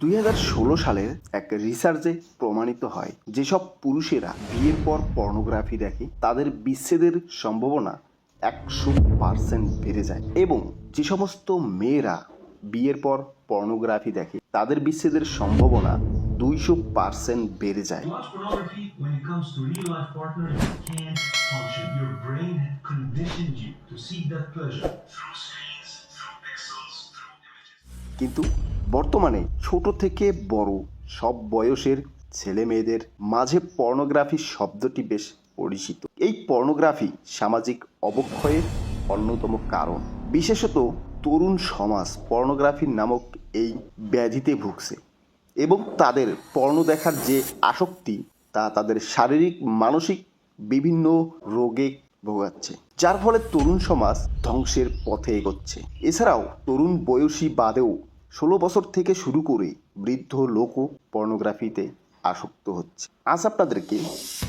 2016 সালের এক রিসার্চে প্রমাণিত হয় যেসব পুরুষেরা বিয়ের পর পর্নোগ্রাফি দেখে তাদের বিচ্ছেদের সম্ভাবনা 100% বেড়ে যায়, এবং যে সমস্ত মেয়েরা বিয়ের পর পর্নোগ্রাফি দেখে তাদের বিচ্ছেদের সম্ভাবনা 200% বেড়ে যায়। To watch pornography when it comes to real life partners, you can't function. Your brain had conditioned you to seek that pleasure through screens, through pixels, through images. কিন্তু বর্তমানে ছোট থেকে বড় সব বয়সের ছেলে মেয়েদের মাঝে পর্নোগ্রাফি শব্দটি বেশ পরিচিত। এই পর্নোগ্রাফি সামাজিক অবক্ষয়ের অন্যতম কারণ। বিশেষত তরুণ সমাজ পর্নোগ্রাফি নামক এই ব্যাধিতে ভুগছে, এবং তাদের পর্ণ দেখার যে আসক্তি তা তাদের শারীরিক মানসিক বিভিন্ন রোগে ভোগাচ্ছে, যার ফলে তরুণ সমাজ ধ্বংসের পথে এগোচ্ছে। এছাড়াও তরুণ বয়সী বাদেও 16 বছর থেকে শুরু করে বৃদ্ধ লোকও পর্নোগ্রাফিতে আসক্ত হচ্ছে। আজ আপনাদেরকে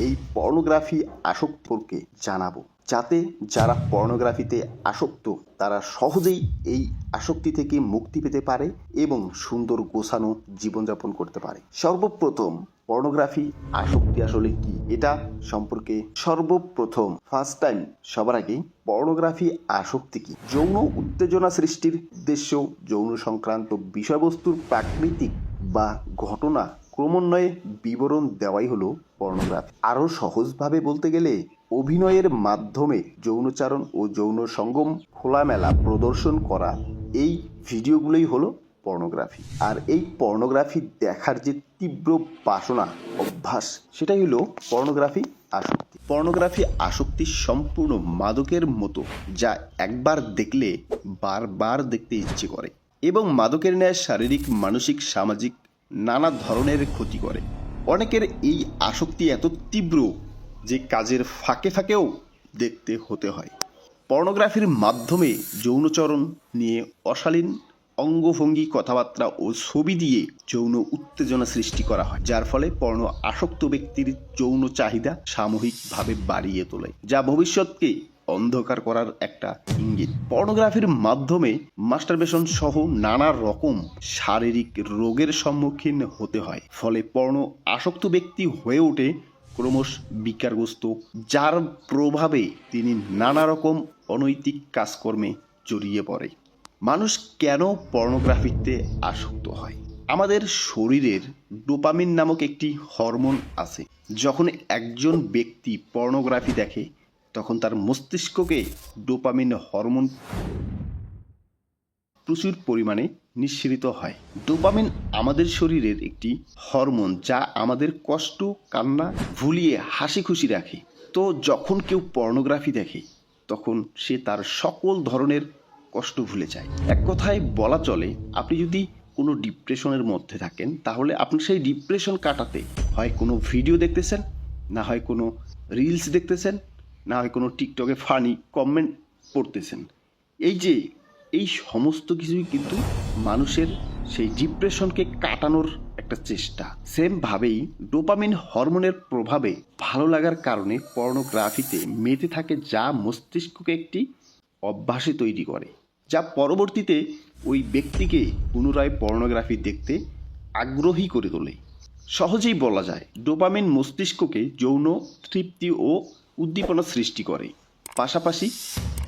এই পর্নোগ্রাফি আসক্তকে জানাবো, যাতে যারা পর্নোগ্রাফিতে আসক্ত তারা সহজেই এই আসক্তি থেকে মুক্তি পেতে পারে এবং সুন্দর গোছানো জীবনযাপন করতে পারে। সর্বপ্রথম পর্নোগ্রাফি আসক্তি আসলে কি, এটা সম্পর্কে সর্বপ্রথম ফার্স্ট টাইম সবার আগে পর্নোগ্রাফি আসক্তি কি। যৌন উত্তেজনা সৃষ্টির উদ্দেশ্য যৌন সংক্রান্ত বিষয়বস্তুর প্রাকৃতিক বা ঘটনা ক্রমান্বয়ে বিবরণ দেওয়াই হলো পর্নোগ্রাফি। আরও সহজভাবে বলতে গেলে অভিনয়ের মাধ্যমে যৌনচারণ ও যৌন সঙ্গম খোলামেলা প্রদর্শন করা এই ভিডিওগুলোই হলো পর্নোগ্রাফি। আর এই পর্নোগ্রাফি দেখার যে তীব্র বাসনা অভ্যাস, সেটাই হলো পর্নোগ্রাফি আসক্তি। পর্নোগ্রাফি আসক্তি সম্পূর্ণ মাদকের মতো, যা একবার দেখলে বারবার দেখতে ইচ্ছে করে এবং মাদকের ন্যায় শারীরিক, মানসিক, সামাজিক নানা ধরনের ক্ষতি করে। অনেকের এই আসক্তি এত তীব্র যে কাজের ফাঁকে ফাঁকেও দেখতে হতে হয়। পর্নোগ্রাফির মাধ্যমে যৌনচরণ নিয়ে অশালীন অঙ্গভঙ্গি, কথাবার্তা ও ছবি দিয়ে যৌন উত্তেজনা সৃষ্টি করা হয়, যার ফলে পর্ণ আসক্ত ব্যক্তির যৌন চাহিদা সাময়িকভাবে বাড়িয়ে তোলে, যা ভবিষ্যৎকে অন্ধকার করার একটা ইঙ্গিত। পর্নোগ্রাফির মাধ্যমে মাস্টারবেশন সহ নানা রকম শারীরিক রোগের সম্মুখীন হতে হয়, ফলে পর্ণ আসক্ত ব্যক্তি হয়ে ওঠে ক্রমশ বিকারগ্রস্ত, যার প্রভাবে তিনি নানা রকম অনৈতিক কাজকর্মে জড়িয়ে পড়ে। মানুষ কেন পর্নোগ্রাফিতে আসক্ত হয়? আমাদের শরীরের ডোপামিন নামক একটি হরমোন আছে। যখন একজন ব্যক্তি পর্নোগ্রাফি দেখে তখন তার মস্তিষ্ককে ডোপামিন হরমোন প্রচুর পরিমাণে নিঃসৃত হয়। ডোপামিন আমাদের শরীরের একটি হরমোন, যা আমাদের কষ্ট, কান্না ভুলিয়ে হাসি খুশি রাখে। তো যখন কেউ পর্নোগ্রাফি দেখে তখন সে তার সকল ধরনের কষ্ট ভুলে যায়। এক কথায় বলা চলে, আপনি যদি কোনো ডিপ্রেশনের মধ্যে থাকেন তাহলে আপনি সেই ডিপ্রেশন কাটাতে হয় কোনো ভিডিও দেখতেছেন, না হয় কোনো রিলস দেখতেছেন, না হয় কোনো টিকটকে ফানি কমেন্ট পড়তেছেন। এই সমস্ত কিছুই কিন্তু মানুষের সেই ডিপ্রেশনকে কাটানোর একটা চেষ্টা। সেমভাবেই ডোপামিন হরমোনের প্রভাবে ভালো লাগার কারণে পর্নোগ্রাফিতে মেতে থাকে, যা মস্তিষ্ককে একটি অভ্যাসে তৈরি করে, যা পরবর্তীতে ওই ব্যক্তিকে পুনরায় পর্নোগ্রাফি দেখতে আগ্রহী করে তোলে। সহজেই বলা যায়, ডোপামিন মস্তিষ্ককে যৌন তৃপ্তি ও উদ্দীপনা সৃষ্টি করে, পাশাপাশি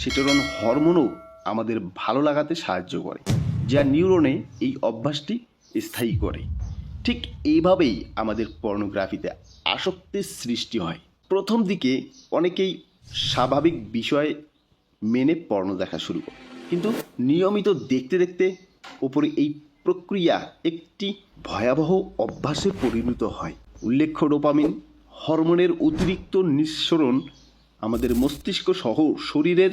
সেটেরন হরমোনও আমাদের ভালো লাগাতে সাহায্য করে, যা নিউরনে এই অভ্যাসটি স্থায়ী করে। ঠিক এইভাবেই আমাদের পর্নোগ্রাফিতে আসক্তির সৃষ্টি হয়। প্রথম দিকে অনেকেই স্বাভাবিক বিষয় মেনে পর্নো দেখা শুরু করে, কিন্তু নিয়মিত দেখতে দেখতে ওপরে এই প্রক্রিয়া একটি ভয়াবহ অভ্যাসে পরিণত হয়। উল্লেখ্য, ডোপামিন হরমোনের অতিরিক্ত নিঃসরণ আমাদের মস্তিষ্ক সহ শরীরের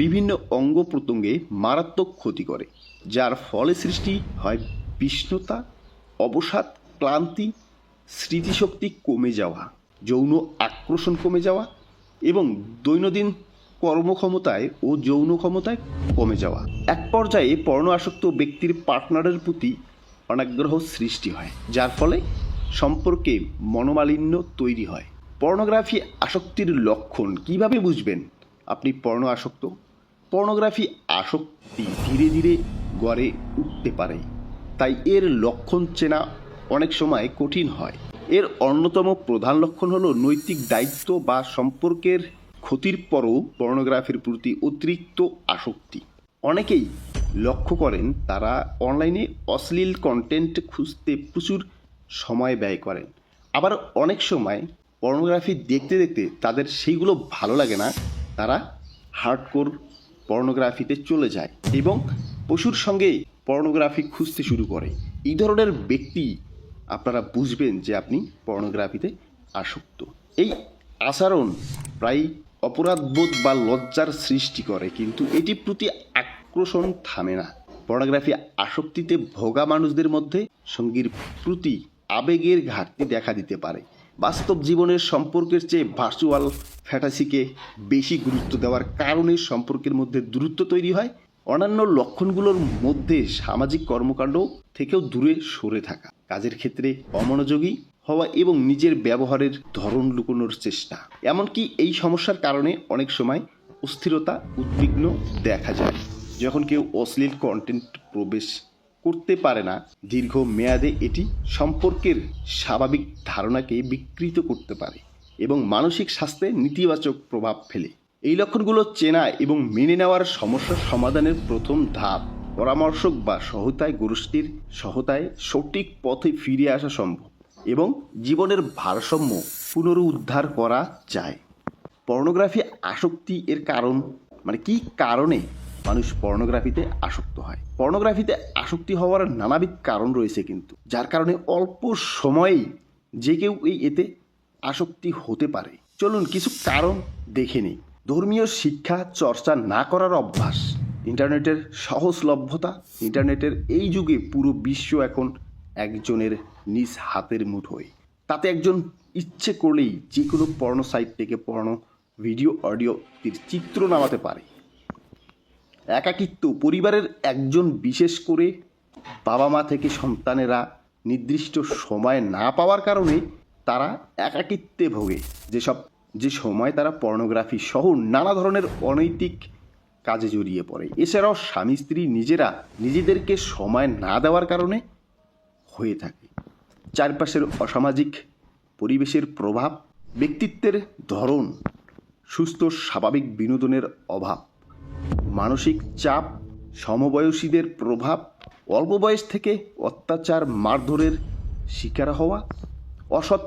বিভিন্ন অঙ্গ প্রত্যঙ্গে মারাত্মক ক্ষতি করে, যার ফলে সৃষ্টি হয় বিষণ্ণতা, অবসাদ, ক্লান্তি, স্মৃতিশক্তি কমে যাওয়া, যৌন আকর্ষণ কমে যাওয়া এবং দৈনন্দিন কর্মক্ষমতায় ও যৌন ক্ষমতায় কমে যাওয়া। এক পর্যায়ে পর্ণ আসক্ত ব্যক্তির পার্টনারের প্রতি অনাগ্রহ সৃষ্টি হয়, যার ফলে সম্পর্কে মনোমালিন্য তৈরি হয়। পর্নোগ্রাফি আসক্তির লক্ষণ কিভাবে বুঝবেন আপনি পর্ণ আসক্ত? পর্নোগ্রাফি আসক্তি ধীরে ধীরে গড়ে উঠতে পারে, তাই এর লক্ষণ চেনা অনেক সময় কঠিন হয়। এর অন্যতম প্রধান লক্ষণ হলো নৈতিক দায়িত্ব বা সম্পর্কের ক্ষতির পরও পর্নোগ্রাফির প্রতি অতিরিক্ত আসক্তি। অনেকেই লক্ষ্য করেন তারা অনলাইনে অশ্লীল কন্টেন্ট খুঁজতে প্রচুর সময় ব্যয় করেন, আবার অনেক সময় পর্নোগ্রাফি দেখতে দেখতে তাদের সেইগুলো ভালো লাগে না, তারা হার্ডকোর পর্নোগ্রাফিতে চলে যায় এবং পশুর সঙ্গে পর্নোগ্রাফি খুঁজতে শুরু করে। এই ধরনের ব্যক্তি আপনারা বুঝবেন যে আপনি পর্নোগ্রাফিতে আসক্ত। এই আচরণ প্রায় অপরাধবোধ বা লজ্জার সৃষ্টি করে, কিন্তু এটি প্রতি আকর্ষণ থামে না। পর্নোগ্রাফি আসক্তিতে ভোগা মানুষদের মধ্যে সঙ্গীর প্রতি আবেগের ঘাটতি দেখা দিতে পারে। বাস্তব জীবনের সম্পর্কের চেয়ে ভার্চুয়াল ফ্যান্টাসিকে বেশি গুরুত্ব দেওয়ার কারণে সম্পর্কের মধ্যে দূরত্ব তৈরি হয়। অন্যান্য লক্ষণগুলোর মধ্যে সামাজিক কর্মকাণ্ড থেকেও দূরে সরে থাকা, কাজের ক্ষেত্রে অমনোযোগী হওয়া এবং নিজের ব্যবহারের ধরন লুকোনোর চেষ্টা। এমনকি এই সমস্যার কারণে অনেক সময় অস্থিরতা, উদ্বিগ্ন দেখা যায়। যখন কেউ অশ্লীল কন্টেন্ট প্রবেশ করতে পারে না, দীর্ঘ মেয়াদে এটি সম্পর্কের স্বাভাবিক ধারণাকে বিকৃত করতে পারে এবং মানসিক স্বাস্থ্যে নেতিবাচক প্রভাব ফেলে। এই লক্ষণগুলো চেনা এবং মেনে নেওয়ার সমস্যা সমাধানের প্রথম ধাপ। পরামর্শক বা সহায়তায় গোষ্ঠীর সহায়তায় সঠিক পথে ফিরে আসা সম্ভব এবং জীবনের ভারসাম্য পুনরুদ্ধার করা যায়। পর্নোগ্রাফি আসক্তি এর কারণ, কি কারণে মানুষ পর্নোগ্রাফিতে আসক্ত হয়? পর্নোগ্রাফিতে আসক্তি হওয়ার নানাবিধ কারণ রয়েছে, কিন্তু যার কারণে অল্প সময়েই যে কেউ এতে আসক্তি হতে পারে। চলুন কিছু কারণ দেখে নিই। ধর্মীয় শিক্ষা চর্চা না করার অভ্যাস, ইন্টারনেটের সহজলভ্যতা। ইন্টারনেটের এই যুগে পুরো বিশ্ব এখন একজনের নিজ হাতের মুঠোয়। তাতে একজন ইচ্ছে করলেই যে কোনো পর্নো সাইট থেকে পর্নো ভিডিও, অডিও, চিত্র নামাতে পারে। একাকিত্ব, পরিবারের একজন, বিশেষ করে বাবা মা থেকে সন্তানেরা নির্দিষ্ট সময় না পাওয়ার কারণে তারা একাকিত্বে ভোগে, যে সময় তারা পর্নোগ্রাফি সহ নানা ধরনের অনৈতিক কাজে জড়িয়ে পড়ে। এছাড়াও স্বামী স্ত্রী নিজেদেরকে সময় না দেওয়ার কারণে হয়ে থাকে। চারপাশের অসামাজিক পরিবেশের প্রভাব, ব্যক্তিত্বের ধরন, সুস্থ স্বাভাবিক বিনোদনের অভাব, মানসিক চাপ, সমবয়সীদের প্রভাব, অল্প বয়স থেকে অত্যাচার, মারধরের শিকার হওয়া, অসৎ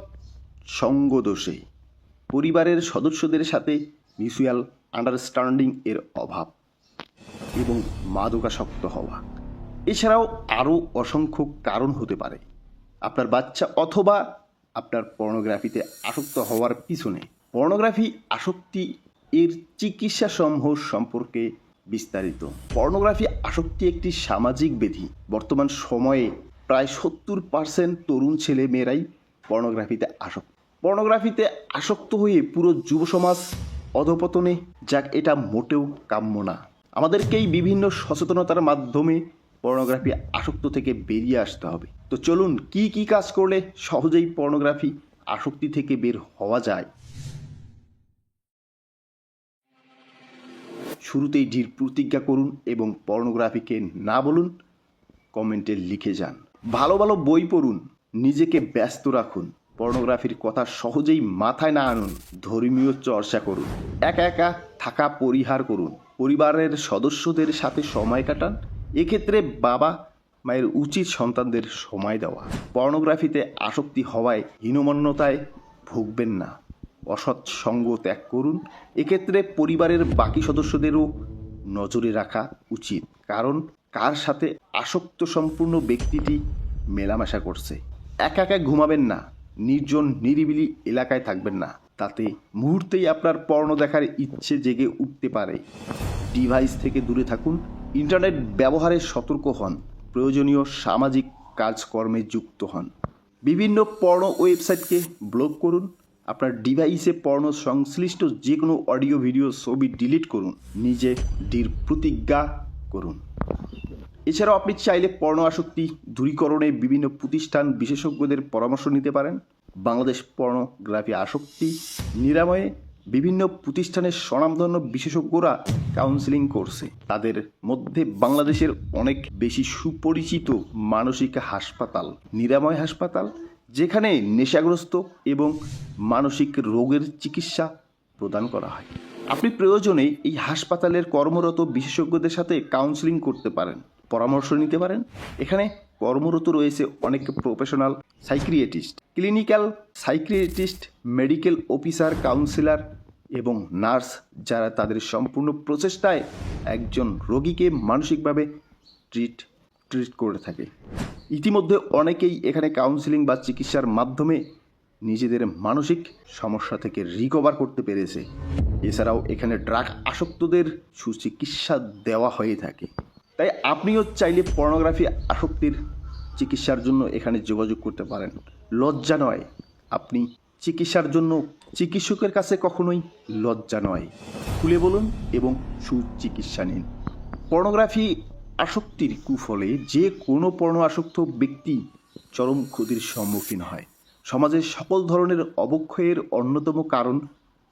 সঙ্গদোষে, পরিবারের সদস্যদের সাথে মিউচুয়াল আন্ডারস্ট্যান্ডিং এর অভাব এবং মাদকাসক্ত হওয়া। এছাড়াও আরও অসংখ্য কারণ হতে পারে আপনার বাচ্চা অথবা আপনার পর্নোগ্রাফিতে আসক্ত হওয়ার পিছনে। পর্নোগ্রাফি আসক্তি এর চিকিৎসা সমূহ সম্পর্কে বিস্তারিত। পর্নোগ্রাফি আসক্তি একটি সামাজিক ব্যাধি। বর্তমান সময়ে প্রায় 70% তরুণ ছেলে মেয়েরাই পর্নোগ্রাফিতে আসক্ত। পর্নোগ্রাফিতে আসক্ত হয়ে পুরো যুব সমাজ অধঃপতনে যাক, এটা মোটেও কাম্য না। আমাদেরকেই বিভিন্ন সচেতনতার মাধ্যমে পর্নোগ্রাফি আসক্ত থেকে বেরিয়ে আসতে হবে। তো চলুন কি কাজ করলে সহজেই পর্নোগ্রাফি আসক্তি থেকে বের হওয়া যায়। শুরুতেই দৃঢ় প্রতিজ্ঞা করুন এবং পর্নোগ্রাফিকে না বলুন। কমেন্টে লিখে যান। ভালো ভালো বই পড়ুন, নিজেকে ব্যস্ত রাখুন। পর্নোগ্রাফির কথা সহজেই মাথায় না আনুন। ধর্মীয় চর্চা করুন। একা থাকা পরিহার করুন। পরিবারের সদস্যদের সাথে সময় কাটান। এক্ষেত্রে বাবা মায়ের উচিত সন্তানদের সময় দেওয়া। পর্নোগ্রাফিতে আসক্তি হওয়ায় হীনমন্যতায় ভুগবেন না। অসৎ সঙ্গ ত্যাগ করুন। এক্ষেত্রে পরিবারের বাকি সদস্যদেরও নজরে রাখা উচিত, কারণ কার সাথে আসক্ত সম্পূর্ণ ব্যক্তিটি মেলামেশা করছে। একা ঘুমাবেন না। নির্জন নিরিবিলি এলাকায় থাকবেন না, তাতে মুহূর্তেই আপনার পর্নো দেখার ইচ্ছে জেগে উঠতে পারে। ডিভাইস থেকে দূরে থাকুন। ইন্টারনেট ব্যবহারে সতর্ক হন। প্রয়োজনীয় সামাজিক কাজকর্মে যুক্ত হন। বিভিন্ন পর্নো ওয়েবসাইটকে ব্লক করুন। আপনার ডিভাইসে পর্নো সংশ্লিষ্ট যে কোনো অডিও, ভিডিও, ছবি ডিলিট করুন। নিজে দৃঢ় প্রতিজ্ঞা করুন। এছাড়াও আপনি চাইলে পর্নো আসক্তি দূরীকরণে বিভিন্ন প্রতিষ্ঠান, বিশেষজ্ঞদের পরামর্শ নিতে পারেন। বাংলাদেশ পর্নোগ্রাফি আসক্তি নিরাময়ে বিভিন্ন প্রতিষ্ঠানের স্বনামধন্য বিশেষজ্ঞরা কাউন্সেলিং করছে। তাদের মধ্যে বাংলাদেশের অনেক বেশি সুপরিচিত মানসিক হাসপাতাল নিরাময় হাসপাতাল, যেখানে নেশাগ্রস্ত এবং মানসিক রোগের চিকিৎসা প্রদান করা হয়। আপনি প্রয়োজনে এই হাসপাতালের কর্মরত বিশেষজ্ঞদের সাথে কাউন্সেলিং করতে পারেন, পরামর্শ নিতে পারেন। এখানে কর্মরত রয়েছে অনেক professional psychiatrist, clinical psychiatrist, medical officer, councillor এবং নার্স, যারা তাদের সম্পূর্ণ প্রচেষ্টায় একজন রোগীকে মানসিকভাবে ট্রিট করে থাকে। ইতিমধ্যে অনেকেই এখানে কাউন্সেলিং বা চিকিৎসার মাধ্যমে নিজেদের মানসিক সমস্যা থেকে রিকভার করতে পেরেছে। এছাড়াও এখানে ড্রাগ আসক্তদের সুচিকিৎসা দেওয়া হয়ে থাকে। তাই আপনিও চাইলে পর্নোগ্রাফি আসক্তির চিকিৎসার জন্য এখানে যোগাযোগ করতে পারেন। লজ্জা নয়, আপনি চিকিৎসার জন্য চিকিৎসকের কাছে কখনোই লজ্জা নয়, খুলে বলুন এবং সুচিকিৎসা নিন। পর্নোগ্রাফি আসক্তির কুফলে যে কোনো পর্নো আসক্ত ব্যক্তি চরম ক্ষতির সম্মুখীন হয়। সমাজের সকল ধরনের অবক্ষয়ের অন্যতম কারণ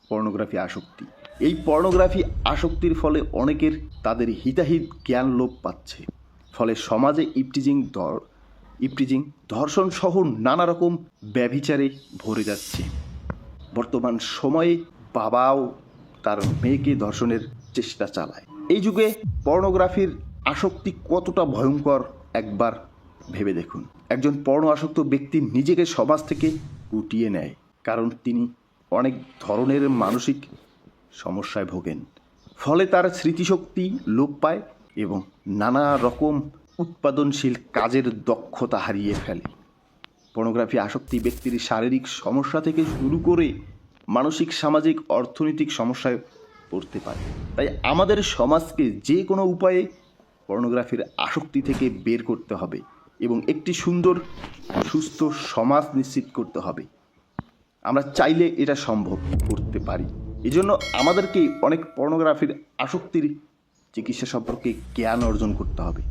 পর্নোগ্রাফি আসক্তি। এই পর্নোগ্রাফি আসক্তির ফলে অনেকের তাদের হিতাহিত জ্ঞান লোপ পাচ্ছে। ফলে সমাজে ইপটিজিং, ধর্ষণ সহ নানা রকম ব্যভিচারে ভরে যাচ্ছে। বর্তমান সময়ে বাবাও তার মেয়েকে ধর্ষণের চেষ্টা চালায়। এই যুগে পর্নোগ্রাফির আসক্তি কতটা ভয়ঙ্কর একবার ভেবে দেখুন। একজন পর্নো আসক্ত ব্যক্তি নিজেকে সমাজ থেকে গুটিয়ে নেয়, কারণ তিনি অনেক ধরনের মানসিক সমস্যায় ভোগেন। ফলে তার স্মৃতিশক্তি লোপ পায় এবং নানা রকম উৎপাদনশীল কাজের দক্ষতা হারিয়ে ফেলে। পর্নোগ্রাফি আসক্তি ব্যক্তির শারীরিক সমস্যা থেকে শুরু করে মানসিক, সামাজিক, অর্থনৈতিক সমস্যায় পড়তে পারে। তাই আমাদের সমাজকে যে কোনো উপায়ে পর্নোগ্রাফির আসক্তি থেকে বের করতে হবে এবং একটি সুন্দর সুস্থ সমাজ নিশ্চিত করতে হবে। আমরা চাইলে এটা সম্ভব করতে পারি। এজন্য আমাদেরকে অনেক পর্নোগ্রাফির আসক্তির চিকিৎসা সম্পর্কে জ্ঞান অর্জন করতে হবে।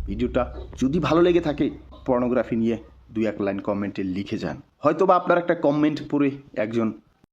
ভিডিওটা যদি ভালো লেগে থাকে পর্নোগ্রাফি নিয়ে 2-1 লাইন কমেন্টে লিখে যান। হয়তোবা আপনার একটা কমেন্ট পড়ে একজন